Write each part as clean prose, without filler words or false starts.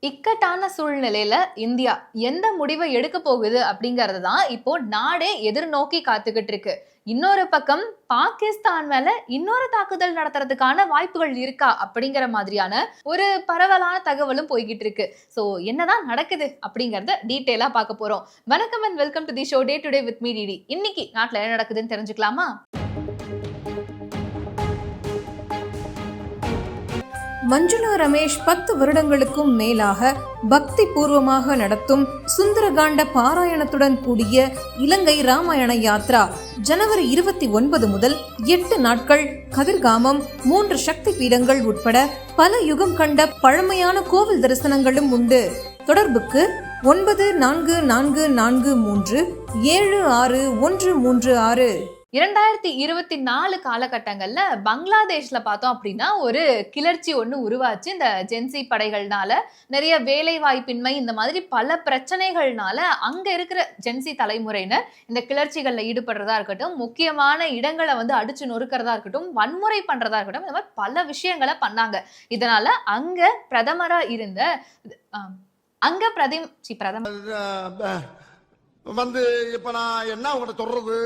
இக்கட்டான சூழ்நிலையில இந்தியா எந்த முடிவை எடுக்க போகுது அப்படிங்கறது தான் இப்போ நாடே எதிர்நோக்கி காத்துக்கிட்டு இருக்கு. இன்னொரு பக்கம் பாகிஸ்தான் மேல இன்னொரு தாக்குதல் நடத்துறதுக்கான வாய்ப்புகள் இருக்கா அப்படிங்கிற மாதிரியான ஒரு பரவலான தகவலும் போய்கிட்டு இருக்கு. சோ என்னதான் நடக்குது அப்படிங்கறத டீடைலா பார்க்க போறோம். வணக்கம் and welcome to the show day today with me DD. இன்னைக்கு நாட்டுல என்ன நடக்குதுன்னு தெரிஞ்சுக்கலாமா? மஞ்சுளா ரமேஷ் 10 வருடங்களுக்கும் மேலாக பக்தி பூர்வமாக நடத்தும் சுந்தரகாண்ட பாராயணத்துடன் கூடிய இலங்கை ராமாயண யாத்ரா ஜனவரி 29 முதல் 8 நாட்கள் கதிர்காமம் 3 சக்தி பீடங்கள் உட்பட பல யுகம் கண்ட பழமையான கோவில் தரிசனங்களும் உண்டு. தொடர்புக்கு 9443761136. 2024 காலகட்டங்கள்ல பங்களாதேஷ்ல பார்த்தோம் அப்படின்னா ஒரு கிளர்ச்சி ஒண்ணு உருவாச்சு. இந்த ஜென்சி படைகள்னால நிறைய வேலை வாய்ப்பின்மை, இந்த மாதிரி பல பிரச்சனைகள்னால அங்க இருக்கிற ஜென்சி தலைமுறையினர் இந்த கிளர்ச்சிகள்ல ஈடுபடுறதா இருக்கட்டும், முக்கியமான இடங்களை அடிச்சு நொறுக்கிறதா இருக்கட்டும், வன்முறை பண்றதா இருக்கட்டும், இந்த மாதிரி பல விஷயங்களை பண்ணாங்க. இதனால அங்க பிரதமரா இருந்த இப்ப நான் என்ன உங்கள்கிட்ட சொல்றது,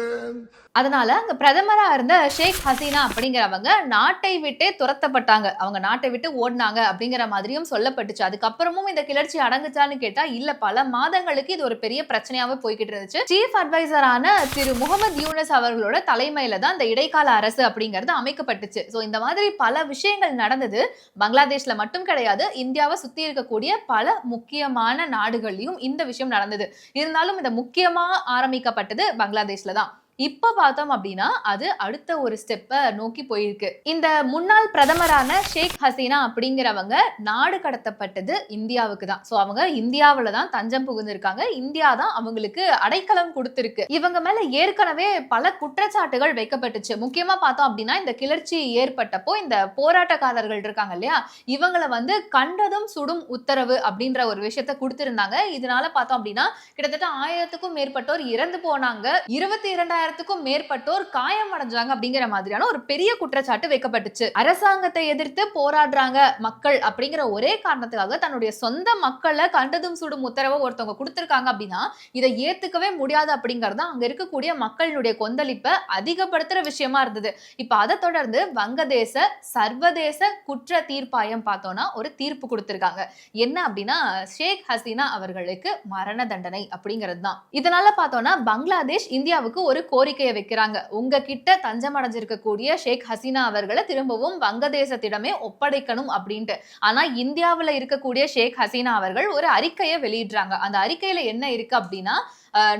அதனால அங்க பிரதமரா இருந்த ஷேக் ஹசீனா அப்படிங்கிறவங்க நாட்டை விட்டே துரத்தப்பட்டாங்க. அவங்க நாட்டை விட்டு ஓடினாங்க அப்படிங்கிற மாதிரியும் சொல்லப்பட்டுச்சு. அதுக்கப்புறமும் இந்த கிளர்ச்சி அடங்குச்சான்னு கேட்டா இல்ல, பல மாதங்களுக்கு இது ஒரு பெரிய பிரச்சனையாவே போய்கிட்டு இருந்துச்சு. சீஃப் அட்வைசரான திரு முகமது யூனஸ் அவர்களோட தலைமையில தான் இந்த இடைக்கால அரசு அப்படிங்கிறது அமைக்கப்பட்டுச்சு. சோ இந்த மாதிரி பல விஷயங்கள் நடந்தது. பங்களாதேஷ்ல மட்டும் கிடையாது, இந்தியாவை சுத்தி இருக்கக்கூடிய பல முக்கியமான நாடுகள்லயும் இந்த விஷயம் நடந்தது. இருந்தாலும் இந்த முக்கியமா ஆரம்பிக்கப்பட்டது பங்களாதேஷ்ல தான். இப்ப பார்த்தோம் அப்படின்னா அது அடுத்த ஒரு ஸ்டெப்பை நோக்கி போயிருக்கு. இந்த முன்னாள் பிரதமரான ஷேக் ஹசீனா அப்படிங்கிறவங்க நாடு கடத்தப்பட்டது இந்தியாவுக்கு தான். சோ அவங்க இந்தியாவில தான் தஞ்சம் புகுந்திருக்காங்க. இந்தியா தான் அவங்களுக்கு அடைக்கலம் கொடுத்திருக்கு. இவங்க மேல ஏற்கனவே பல குற்றச்சாட்டுகள் வைக்கப்பட்டுச்சு. முக்கியமா பார்த்தோம் அப்படின்னா இந்த கிளர்ச்சி ஏற்பட்டப்போ இந்த போராட்டக்காரர்கள் இருக்காங்க இல்லையா, இவங்களை கண்டதும் சுடும் உத்தரவு அப்படின்ற ஒரு விஷயத்த கொடுத்திருந்தாங்க. இதனால பார்த்தோம் அப்படின்னா கிட்டத்தட்ட 1000க்கும் மேற்பட்டோர் இறந்து போனாங்க, 22,000க்கும் மேற்பட்டோர் காயம் அடைஞ்சாங்க அப்படிங்கிற மாதிரியான ஒரு பெரிய குற்றச்சாட்டு வைக்கப்பட்டுச்சு. அரசாங்கத்தை எதிர்த்து போராடுறாங்க மக்கள் அப்படிங்கிற ஒரே காரணத்துக்காக தன்னுடைய சொந்த மக்களை கண்டதும் சுடும் உத்தரவை ஒருத்தவங்க கொடுத்திருக்காங்க அப்படின்னா இதை ஏத்துக்கவே முடியாது அப்படிங்கறது அங்க இருக்கக்கூடிய மக்களுடைய கொந்தளிப்பை அதிகப்படுத்துற விஷயமா இருந்தது. இப்ப அதை தொடர்ந்து வங்கதேச சர்வதேச குற்ற தீர்ப்பாயம் பார்த்தோம்னா ஒரு தீர்ப்பு கொடுத்திருக்காங்க. என்ன அப்படின்னா ஷேக் ஹசீனா அவர்களுக்கு மரண தண்டனை அப்படிங்கிறது தான். இதனால பார்த்தோம்னா பங்களாதேஷ் இந்தியாவுக்கு ஒரு கோரிக்கையை வைக்கிறாங்க. உங்ககிட்ட தஞ்சம் அடைஞ்சிருக்கக்கூடிய ஷேக் ஹசீனா அவர்களை திரும்பவும் வங்கதேசத்திடமே ஒப்படைக்கணும் அப்படின்ட்டு. ஆனா இந்தியாவில் இருக்கக்கூடிய ஷேக் ஹசீனா அவர்கள் ஒரு அறிக்கையை வெளியிடுறாங்க. அந்த அறிக்கையில என்ன இருக்கு அப்படின்னா,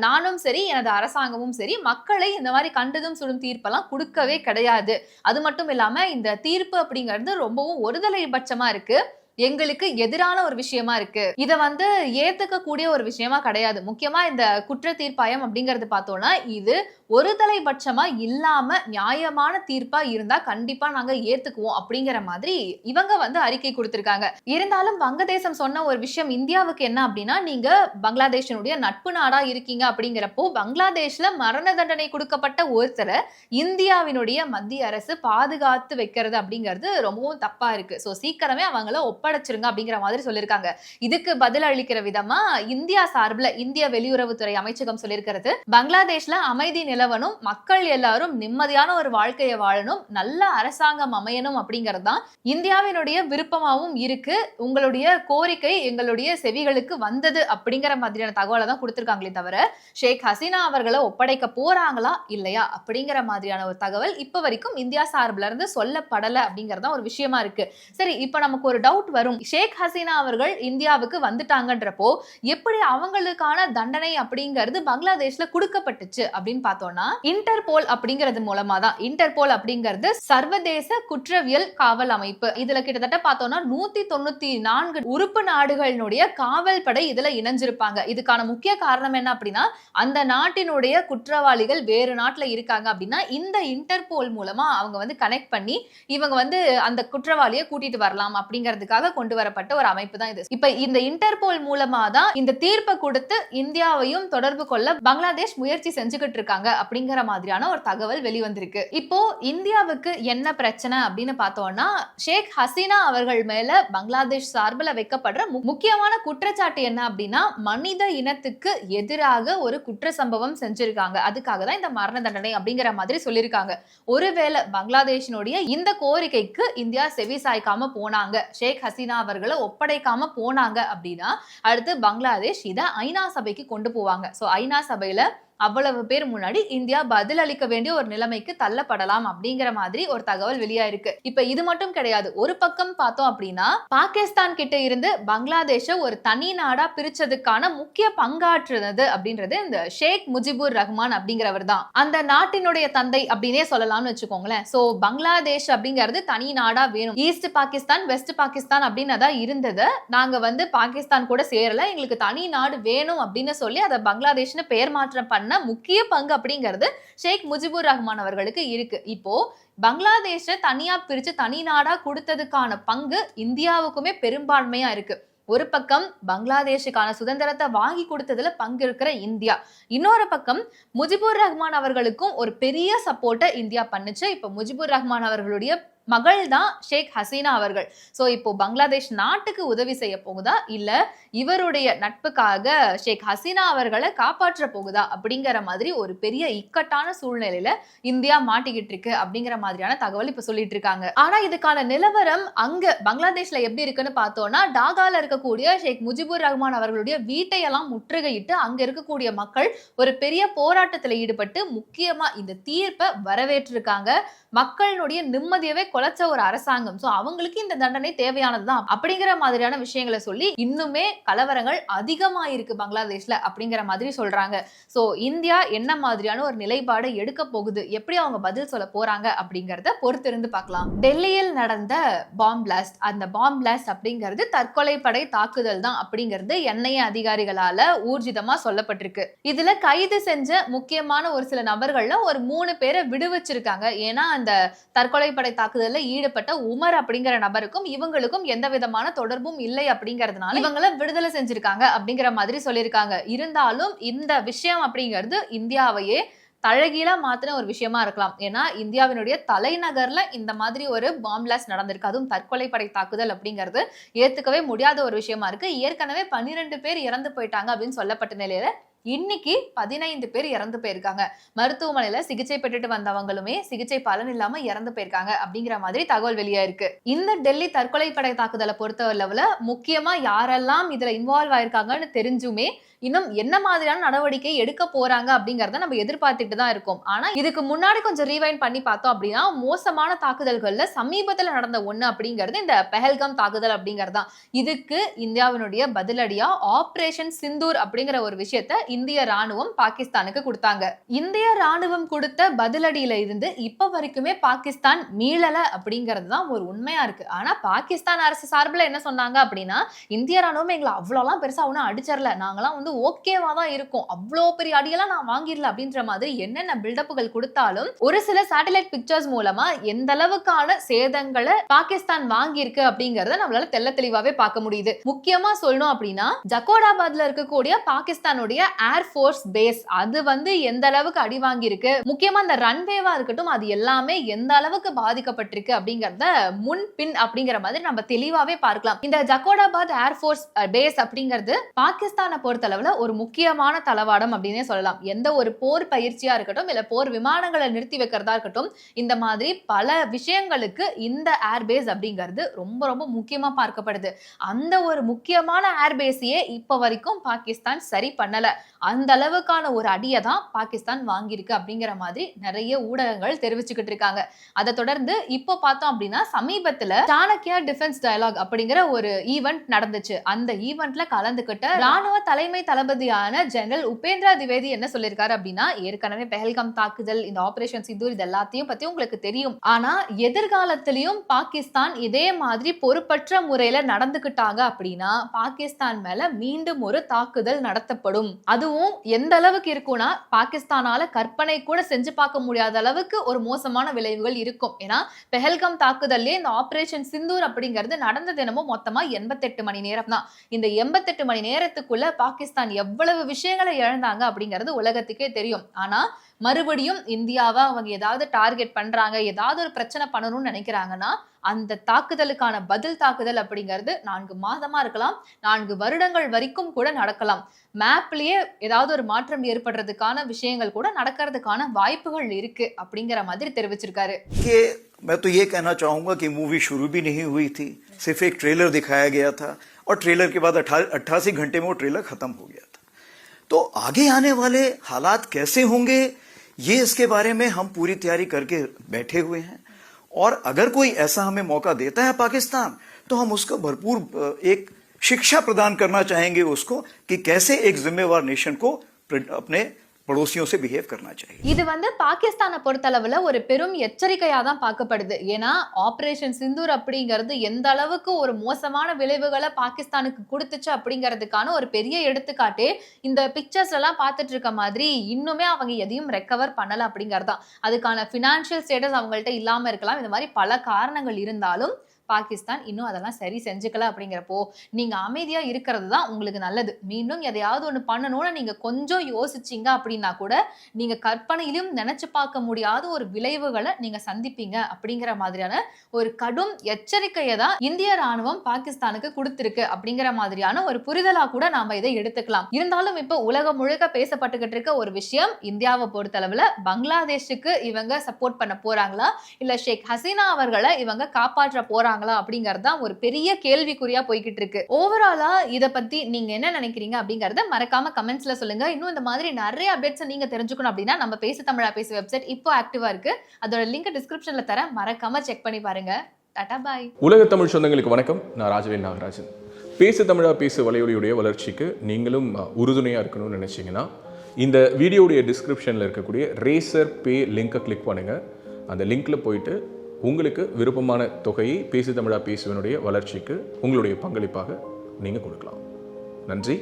நானும் சரி எனது அரசாங்கமும் சரி மக்களை இந்த மாதிரி கண்டதும் சுடும் தீர்ப்பெல்லாம் கொடுக்கவே கிடையாது. அது மட்டும் இல்லாம இந்த தீர்ப்பு அப்படிங்கிறது ரொம்பவும் ஒருதலை பட்சமா இருக்கு, எங்களுக்கு எதிரான ஒரு விஷயமா இருக்கு, இத ஏத்துக்க கூடிய ஒரு விஷயமா கிடையாது. முக்கியமா இந்த குற்ற தீர்ப்பாயம் அப்படிங்கறது பார்த்தோம்னா இது ஒரு தலைபட்சமா இல்லாம நியாயமான தீர்ப்பா இருந்தா கண்டிப்பா நாங்க ஏத்துக்குவோம் அப்படிங்கிற மாதிரி இவங்க அறிக்கை கொடுத்திருக்காங்க. இருந்தாலும் வங்கதேசம் சொன்ன ஒரு விஷயம் இந்தியாவுக்கு என்ன அப்படின்னா, நீங்க பங்களாதேஷனுடைய நட்பு நாடா இருக்கீங்க அப்படிங்கிறப்போ பங்களாதேஷ்ல மரண தண்டனை கொடுக்கப்பட்ட ஒருத்தரை இந்தியாவினுடைய மத்திய அரசு பாதுகாத்து வைக்கிறது அப்படிங்கிறது ரொம்பவும் தப்பா இருக்கு. சோ சீக்கிரமே அவங்கள ஒப்படைச்சிருங்க அப்படிங்கிற மாதிரி சொல்லியிருக்காங்க. இதுக்கு பதில் அளிக்கிற விதமா இந்தியா சார்பில் இந்திய வெளியுறவுத்துறை அமைச்சகம் சொல்லியிருக்கிறது, பங்களாதேஷ்ல அமைதி நிலவனும், மக்கள் எல்லாரும் நிம்மதியான ஒரு வாழ்க்கையை வாழணும், நல்ல அரசாங்கம் அமையணும் அப்படிங்கிறது தான் இந்தியாவினுடைய விருப்பமாகவும் இருக்கு. உங்களுடைய கோரிக்கை எங்களுடைய செவிகளுக்கு வந்தது அப்படிங்கிற மாதிரியான தகவலை தான் கொடுத்திருக்காங்களே தவிர ஷேக் ஹசீனா அவர்களை ஒப்படைக்க போறாங்களா இல்லையா அப்படிங்கிற மாதிரியான ஒரு தகவல் இப்ப வரைக்கும் இந்தியா சார்பில் இருந்து சொல்லப்படல அப்படிங்கறத ஒரு விஷயமா இருக்கு. சரி, இப்ப நமக்கு ஒரு டவுட் வரும், ஷேக் ஹசீனா அவர்கள் இந்தியாவுக்கு வந்துட்டாங்கன்றப்போ எப்படி அவங்களுக்கான தண்டனை அப்படிங்கிறது பங்களாதேஷ்ல கொடுக்கப்பட்டுச்சு அப்படின்னு பார்த்தோம்னா இன்டர்போல் அப்படிங்கிறது மூலமா தான். இன்டர்போல் அப்படிங்கிறது சர்வதேச குற்றவியல் காவல் அமைப்பு. இதுல கிட்டத்தட்ட பார்த்தோம்னா 194 உறுப்பு நாடுகளினுடைய காவல் படை இதுல இணைஞ்சிருப்பாங்க. இதுக்கான முக்கிய காரணம் என்ன அப்படின்னா, அந்த நாட்டினுடைய குற்றவாளிகள் வேறு நாட்டுல இருக்காங்க அப்படின்னா இந்த இன்டர்போல் மூலமா அவங்க கனெக்ட் பண்ணி இவங்க அந்த குற்றவாளியை கூட்டிட்டு வரலாம் அப்படிங்கிறதுக்காக தடுக்கிறதுக்காக கொண்டு வரப்பட்ட ஒரு அமைப்பு தான் இது. இப்ப இந்த இன்டர்போல் மூலமா தான் இந்த தீர்ப்பை கொடுத்து இந்தியாவையும் தொடர்பு கொள்ள பங்களாதேஷ் முயற்சி செஞ்சுக்கிட்டு இருக்காங்க அப்படிங்கிற மாதிரியான ஒரு தகவல் வெளிவந்திருக்கு. இப்போ இந்தியாவுக்கு என்ன பிரச்சனை அப்படின்னு பார்த்தோம்னா, ஷேக் ஹசீனா அவர்கள் மேல பங்களாதேஷ் சார்பில் வைக்கப்படுற முக்கியமான குற்றச்சாட்டு என்ன அப்படின்னா, மனித இனத்துக்கு எதிராக ஒரு குற்ற சம்பவம் செஞ்சிருக்காங்க, அதுக்காக தான் இந்த மரண தண்டனை அப்படிங்கிற மாதிரி சொல்லியிருக்காங்க. ஒருவேளை பங்களாதேஷினுடைய இந்த கோரிக்கைக்கு இந்தியா செவி சாய்க்காம போனாங்க, ஷேக் ஹசீனா அவர்களை ஒப்படைக்காம போனாங்க அப்படின்னா அடுத்து பங்களாதேஷ் இதை ஐநா சபைக்கு கொண்டு போவாங்க. சோ ஐநா சபையில அவ்வளவு பேர் முன்னாடி இந்தியா பதில் அளிக்க வேண்டிய ஒரு நிலைமைக்கு தள்ளப்படலாம் அப்படிங்கிற மாதிரி ஒரு தகவல் வெளியாயிருக்கு. இப்ப இது மட்டும் கிடையாது. ஒரு பக்கம் பார்த்தோம் அப்படின்னா, பாகிஸ்தான் கிட்ட இருந்து பங்களாதேஷ ஒரு தனி நாடா பிரிச்சதுக்கான முக்கிய பங்காற்றுனது அப்படின்றது இந்த ஷேக் முஜிபுர் ரஹ்மான் அப்படிங்கிறவர் தான். அந்த நாட்டினுடைய தந்தை அப்படின்னே சொல்லலாம்னு வச்சுக்கோங்களேன். சோ பங்களாதேஷ் அப்படிங்கிறது தனி நாடா வேணும், ஈஸ்ட் பாகிஸ்தான் வெஸ்ட் பாகிஸ்தான் அப்படின்னு தான் இருந்தது. நாங்க பாகிஸ்தான் கூட சேரல, எங்களுக்கு தனி நாடு வேணும் அப்படின்னு சொல்லி அதை பங்களாதேஷ்னு பெயர் மாற்றம் பண்ண முக்கிய பங்கு அப்படிங்கிறது ஷேக் முஜிபுர் ரஹ்மான் அவர்களுக்கு இருக்கு. இப்போ பங்களாதேஷ தனியா பிரிச்சு தனி நாடா கொடுத்ததுக்கான பங்கு இந்தியாவுக்குமே பெரும்பான்மையா இருக்கு. ஒரு பக்கம் பங்களாதேஷுக்கான சுதந்திரத்தை வாங்கி கொடுத்ததுல பங்கு இருக்கிற இந்தியா, இன்னொரு பக்கம் முஜிபுர் ரஹ்மான் அவர்களுக்கும் ஒரு பெரிய சப்போர்ட்டை இந்தியா பண்ணுச்சு. இப்ப முஜிபுர் ரஹ்மான் அவர்களுடைய மகள் தான் ஷேக் ஹசீனா அவர்கள். சோ இப்போ பங்களாதேஷ் நாட்டுக்கு உதவி செய்ய போகுதா, இல்ல இவருடைய நட்புக்காக ஷேக் ஹசீனா அவர்களை காப்பாற்ற போகுதா அப்படிங்கிற மாதிரி ஒரு பெரிய இக்கட்டான சூழ்நிலையில இந்தியா மாட்டிக்கிட்டு இருக்கு அப்படிங்கிற மாதிரியான தகவல் இப்ப சொல்லிட்டு இருக்காங்க. ஆனா இதுக்கான நிலவரம் அங்க பங்களாதேஷ்ல எப்படி இருக்குன்னு பார்த்தோம்னா, டாகால இருக்கக்கூடிய ஷேக் முஜிபுர் ரஹ்மான் அவர்களுடைய வீட்டையெல்லாம் முற்றுகையிட்டு அங்க இருக்கக்கூடிய மக்கள் ஒரு பெரிய போராட்டத்துல ஈடுபட்டு முக்கியமா இந்த தீர்ப்பை வரவேற்றிருக்காங்க. மக்களுடைய நிம்மதியவே குலைச்ச ஒரு அரசாங்கம், சோ அவங்களுக்கு இந்த தண்டனை தேவையானதுதான் அப்படிங்கிற மாதிரியான விஷயங்களை சொல்லி இன்னுமே கலவரங்கள் அதிகமாயிருக்கு பங்களாதேஷ்ல அப்படிங்கிற மாதிரி சொல்றாங்க. சோ இந்தியா என்ன மாதிரியான ஒரு நிலைப்பாடை எடுக்க போகுது, எப்படி அவங்க பதில் சொல்ல போறாங்க அப்படிங்கறத பொறுத்திருந்து பார்க்கலாம். டெல்லியில் நடந்த பாம் பிளாஸ்ட், அந்த பாம் பிளாஸ்ட் அப்படிங்கிறது தற்கொலை படை தாக்குதல் தான் அப்படிங்கிறது என்ஐஏ அதிகாரிகளால ஊர்ஜிதமா சொல்லப்பட்டிருக்கு. இதுல கைது செஞ்ச முக்கியமான ஒரு சில நபர்கள்ல ஒரு 3 பேரை விடுவிச்சிருக்காங்க. ஏன்னா அந்த தற்கொலை படை தாக்குதல்ல ஈடுபட்ட உமர் அப்படிங்கிற நபருக்கும் இவங்களுக்கும் எந்த விதமான தொடர்பும் இல்லை அப்படிங்கறதுனால இவங்களை விடுதலை செஞ்சிருக்காங்க அப்படிங்கிற மாதிரி சொல்லியிருக்காங்க. இருந்தாலும் இந்த விஷயம் அப்படிங்கிறது இந்தியாவையே தழகீழா மாத்தின ஒரு விஷயமா இருக்கலாம். ஏன்னா இந்தியாவினுடைய தலைநகர்ல இந்த மாதிரி ஒரு பாம் பிளாஸ்ட் நடந்திருக்கு, அதுவும் தற்கொலை படை தாக்குதல் அப்படிங்கிறது ஏத்துக்கவே முடியாத ஒரு விஷயமா இருக்கு. ஏற்கனவே 12 பேர் இறந்து போயிட்டாங்க அப்படின்னு சொல்லப்பட்ட நிலையில இன்னைக்கு 15 பேர் இறந்து போயிருக்காங்க. மருத்துவமனையில சிகிச்சை பெற்றுட்டு வந்தவங்களுமே சிகிச்சை பலன் இல்லாம இறந்து போயிருக்காங்க அப்படிங்கிற மாதிரி தகவல் வெளியா இருக்கு. இந்த டெல்லி தற்கொலை படை தாக்குதலை பொறுத்தவரை முக்கியமா யாரெல்லாம் இதுல இன்வால்வ் ஆயிருக்காங்கன்னு தெரிஞ்சுமே இன்னும் என்ன மாதிரியான நடவடிக்கை எடுக்க போறாங்க அப்படிங்கறத நம்ம எதிர்பார்த்துட்டு தான் இருக்கோம். ஆனா இதுக்கு முன்னாடி கொஞ்சம் ரீவைண்ட் பண்ணி பார்த்தோம் அப்படின்னா, மோசமான தாக்குதல்கள்ல சமீபத்துல நடந்த ஒண்ணு அப்படிங்கிறது இந்த பெஹல்காம் தாக்குதல் அப்படிங்கறதுதான். இதுக்கு இந்தியாவினுடைய பதிலடியா ஆபரேஷன் சிந்தூர் அப்படிங்கிற ஒரு விஷயத்த இந்திய ராணுவம் பாகிஸ்தானுக்கு கொடுத்தாங்க. இந்திய ராணுவம் கொடுத்த பதிலடியில இருந்து இப்ப வரைக்குமே பாகிஸ்தான் மீளல அப்படிங்கிறது தான் ஒரு உண்மையா இருக்கு. ஆனா பாகிஸ்தான் அரசு சார்பில் என்ன சொன்னாங்க அப்படின்னா, இந்திய ராணுவம் எங்களை அவ்வளவுலாம் பெருசா ஒன்னும் அடிச்சிடல, நாங்களாம் ஓகேவா தான் இருக்கும், அவ்வளோ பெரிய அடியெல்லாம் நான் வாங்கிடல அப்படின்ற மாதிரி என்னென்ன பில்டப்புகள் கொடுத்தாலும் ஒரு சில சேட்டலைட் பிக்சர்ஸ் மூலமா எந்த அளவுக்கான சேதங்களை பாகிஸ்தான் வாங்கியிருக்கு அப்படிங்கறத நம்மளால தெல்ல தெளிவாவே பார்க்க முடியுது. முக்கியமா சொல்லணும் அப்படின்னா, ஜக்கோடாபாத்ல இருக்கக்கூடிய பாகிஸ்தானுடைய ஏர்போர்ஸ் பேஸ் அது எந்த அளவுக்கு அடி வாங்கியிருக்கு, முக்கியமா இந்த ரன்வேவா இருக்கட்டும், அது எல்லாமே எந்த அளவுக்கு பாதிக்கப்பட்டிருக்கு அப்படிங்கறத முன் பின் அப்படிங்கிற மாதிரி நம்ம தெளிவாவே பார்க்கலாம். இந்த ஜக்கோடாபாத் ஏர்போர்ஸ் பேஸ் அப்படிங்கிறது பாகிஸ்தானை பொறுத்தளவு ஒரு முக்கியமான தளவாடம் அப்படின்னே சொல்லலாம். எந்த ஒரு போர் பயிற்சியா இருக்கட்டும், இல்ல போர் விமானங்களை நிறுத்தி வைக்கிறதா இருக்கட்டும், இந்த மாதிரி பல விஷயங்களுக்கு இந்த ஏர்பேஸ் அப்படிங்கிறது ரொம்ப ரொம்ப முக்கியமா பார்க்கப்படுது. அந்த ஒரு முக்கியமான ஏர்பேஸையே இப்ப வரைக்கும் பாகிஸ்தான் சரி பண்ணல. அந்த அளவுக்கான ஒரு அடியை தான் பாகிஸ்தான் வாங்கியிருக்கு அப்படிங்கிற மாதிரி நிறைய ஊடகங்கள் தெரிவிச்சுக்கிட்டு இருக்காங்க. அதை தொடர்ந்து இப்போ பார்த்தோம் அப்படின்னா, சமீபத்துல சாணக்கியா டிஃபென்ஸ் டயலாக் அப்படிங்கிற ஒரு ஈவெண்ட் நடந்துச்சு. அந்த ஈவெண்ட்ல கலந்துகிட்ட ராணுவ தலைமை தளபதியான ஜெனரல் உபேந்திரா திவேதி என்ன சொல்லியிருக்காரு அப்படின்னா, ஏற்கனவே பெஹல்காம் தாக்குதல், இந்த ஆபரேஷன் சிந்தூர் இது எல்லாத்தையும் பத்தி உங்களுக்கு தெரியும். ஆனா எதிர்காலத்திலயும் பாகிஸ்தான் இதே மாதிரி பொறுப்பற்ற முறையில நடந்துகிட்டாங்க அப்படின்னா பாகிஸ்தான் மேல மீண்டும் ஒரு தாக்குதல் நடத்தப்படும். அதுவும் எந்த அளவுக்கு இருக்கும்னா, பாகிஸ்தானால கற்பனை கூட செஞ்சு பார்க்க முடியாத அளவுக்கு ஒரு மோசமான விளைவுகள் இருக்கும். ஏன்னா பெஹல்காம் தாக்குதல்லே இந்த ஆபரேஷன் சிந்தூர் அப்படிங்கிறது நடந்த தினமும் மொத்தமா 88 மணி நேரம் தான். இந்த 88 மணி நேரத்துக்குள்ள பாகிஸ்தான் எவ்வளவு விஷயங்களை இழந்தாங்க அப்படிங்கிறது உலகத்துக்கே தெரியும். ஆனா மறுபடியும் இந்தியாவை அவங்க ஏதாவது டார்கெட் பண்றாங்க, ஏதாவது ஒரு பிரச்சனை பண்ணணும்னு நினைக்கிறாங்கன்னா அந்த தாக்குதலுக்கான பதில் தாக்குதல் அப்படிங்கிறது 4 மாதமா இருக்கலாம், 4 வருடங்கள் வரைக்கும் கூட நடக்கலாம். மேப்லயே ஏதாவது ஒரு மாற்றம் ஏற்படுறதுக்கான விஷயங்கள் கூட நடக்கிறதுக்கான வாய்ப்புகள் இருக்கு அப்படிங்கிற மாதிரி தெரிவிச்சிருக்காரு. मैं तो ये कहना चाहूंगा कि मूवी शुरू भी नहीं हुई थी, सिर्फ एक ट्रेलर दिखाया गया था और ट्रेलर के बाद 88 घंटे में वो ट्रेलर खत्म हो गया था. तो आगे आने वाले हालात कैसे होंगे ये इसके बारे में हम पूरी तैयारी करके बैठे हुए हैं और अगर कोई ऐसा हमें मौका देता है पाकिस्तान तो हम उसको भरपूर एक शिक्षा प्रदान करना चाहेंगे उसको कि कैसे एक जिम्मेवार नेशन को अपने पड़ोसियों से बिहेव करना चाहिए. இது பாகிஸ்தானை பொறுத்தளவுல ஒரு பெரும் எச்சரிக்கையா தான் பார்க்கப்படுது. ஏன்னா ஆபரேஷன் சிந்தூர் அப்படிங்கிறது எந்த அளவுக்கு ஒரு மோசமான விளைவுகளை பாகிஸ்தானுக்கு கொடுத்துச்சு அப்படிங்கிறதுக்கான ஒரு பெரிய எடுத்துக்காட்டே இந்த பிக்சர்ஸ் எல்லாம் பார்த்துட்டு இருக்க மாதிரி இன்னுமே அவங்க எதையும் ரெக்கவர் பண்ணல அப்படிங்கறதுதான். அதுக்கான பினான்சியல் ஸ்டேட்டஸ் அவங்கள்ட்ட இல்லாம இருக்கலாம். இந்த மாதிரி பல காரணங்கள் இருந்தாலும் பாகிஸ்தான் இன்னும் அதெல்லாம் சரி செஞ்சுக்கல. அப்படிங்கிறப்போ நீங்க அமைதியா இருக்கிறது தான் உங்களுக்கு நல்லது. மீண்டும் எதையாவது ஒண்ணு பண்ணணும்னு நீங்க கொஞ்சம் யோசிச்சீங்க அப்படின்னா கூட நீங்க கற்பனையிலும் நினைச்சு பார்க்க முடியாத ஒரு விளைவுகளை நீங்க சந்திப்பீங்க அப்படிங்கிற மாதிரியான ஒரு கடும் எச்சரிக்கையை தான் இந்திய ராணுவம் பாகிஸ்தானுக்கு கொடுத்திருக்கு அப்படிங்கிற மாதிரியான ஒரு புரிதலா கூட நாம இதை எடுத்துக்கலாம். இருந்தாலும் இப்போ உலகம் முழுக்க பேசப்பட்டுக்கிட்டு இருக்க ஒரு விஷயம், இந்தியாவை பொறுத்தளவுல பங்களாதேஷுக்கு இவங்க சப்போர்ட் பண்ண போறாங்களா இல்ல ஷேக் ஹசீனா அவர்களை இவங்க காப்பாற்ற போறாங்க அப்படிங்கறத ஒரு பெரிய கேள்விக்குறியா போய்கிட்டு இருக்கு. ஓவராலா இத பத்தி நீங்க என்ன நினைக்கிறீங்க அப்படிங்கறத மறக்காம கமெண்ட்ஸ்ல சொல்லுங்க. இன்னும் இந்த மாதிரி நிறைய அப்டேட்ஸ் நீங்க தெரிஞ்சுக்கணும் அப்படின்னா நம்ம பேசு தமிழா பேசு வெப்சைட் இப்போ ஆக்டிவா இருக்கு. அதோட லிங்க் டிஸ்கிரிப்ஷன்ல தரேன், மறக்காம செக் பண்ணி பாருங்க. டாடா பாய். உலக தமிழ் சொந்தங்களுக்கு வணக்கம். நான் ராஜவேல் நாகராஜன். பேசு தமிழா பேசு வலையொலியுடைய வளர்ச்சிக்கு நீங்களும் உறுதுணையா இருக்கணும்னு நினைச்சீங்கன்னா இந்த வீடியோடைய டிஸ்கிரிப்ஷன்ல இருக்கக்கூடிய ரேசர் பே லிங்கை கிளிக் பண்ணுங்க. அந்த லிங்க்ல போயிட்டு உங்களுக்கு விருப்பமான தொகையை பேசு தமிழா பேசுவனுடைய வளர்ச்சிக்கு உங்களுடைய பங்களிப்பாக நீங்கள் கொடுக்கலாம். நன்றி,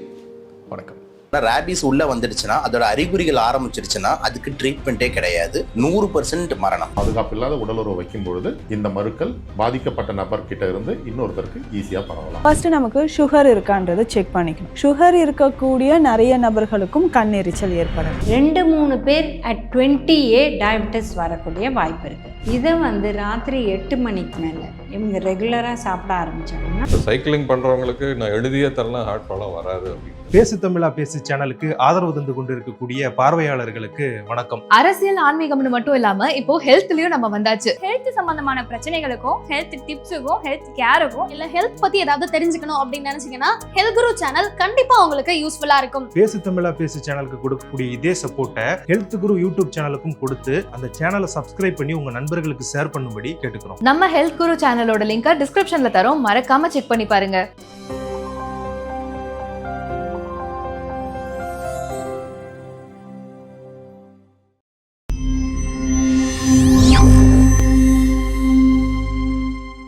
வணக்கம். ரேபிஸ் உள்ள வந்துடுச்சுன்னா அதோட அறிகுறிகள் ஆரம்பிச்சிருச்சுன்னா அதுக்கு ட்ரீட்மெண்ட்டே கிடையாது. 100% மரணம். பாதுகாப்பு இல்லாத உடலுறவு வைக்கும் பொழுது இந்த மருக்கள் பாதிக்கப்பட்ட நபர் கிட்ட இருந்து இன்னொருத்தருக்கு ஈஸியா பரவலாம். ஃபர்ஸ்ட் நமக்கு சுகர் இருக்கான்றதை செக் பண்ணிக்கணும். சுகர் இருக்கக்கூடிய நிறைய நபர்களுக்கும் கண்ணெரிச்சல் ஏற்படும். 2-3 பேர் at 20A டயபெட்டிஸ் வரக்கூடிய வாய்ப்பு இருக்கு. இதை ராத்திரி 8 மணிக்கு மேல இவங்க ரெகுலரா சாப்பிட ஆரம்பிச்சாங்கன்னா, சைக்கிளிங் பண்றவங்களுக்கு நான் எழுதியே தரலாம், ஹார்ட் ப்ராப்ளம் வராது அப்படின்னு. பேசு தமிழா பேசு சேனலுக்கு ஆதரவு தந்து கொண்டிருக்கக்கூடிய பார்வையாளர்களுக்கு வணக்கம். அரசியல் ஆன்மீகம்னு மட்டும் இல்லாம இப்போ ஹெல்த்லயும் நம்ம வந்தாச்சு. ஹெல்த் சம்பந்தமான பிரச்சனைகளுக்கும் ஹெல்த் டிப்ஸுக்கும் ஹெல்த் கேருக்கும் இல்ல ஹெல்த் பத்தி ஏதாவது தெரிஞ்சுக்கணும் அப்படின்னு நினைச்சீங்கன்னா ஹெல்த் குரு சேனல் கண்டிப்பா உங்களுக்கு யூஸ்ஃபுல்லா இருக்கும். பேசு தமிழா பேசு சேனலுக்கு கொடுக்கக்கூடிய இதே சப்போர்ட்டை ஹெல்த் குரு யூடியூப் சேனலுக்கும் கொடுத்து அந்த சேனலை சப்ஸ்கிரைப் பண்ணி உங்க நண்பர்களுக்கு ஷேர் பண்ணும்படி கேட்டுக்கிறோம். நம்ம ஹெல்த் குரு சேனலோட லிங்கை டிஸ்கிரிப்ஷன்ல தரோம், மறக்காம செக் பண்ணி பாருங்க.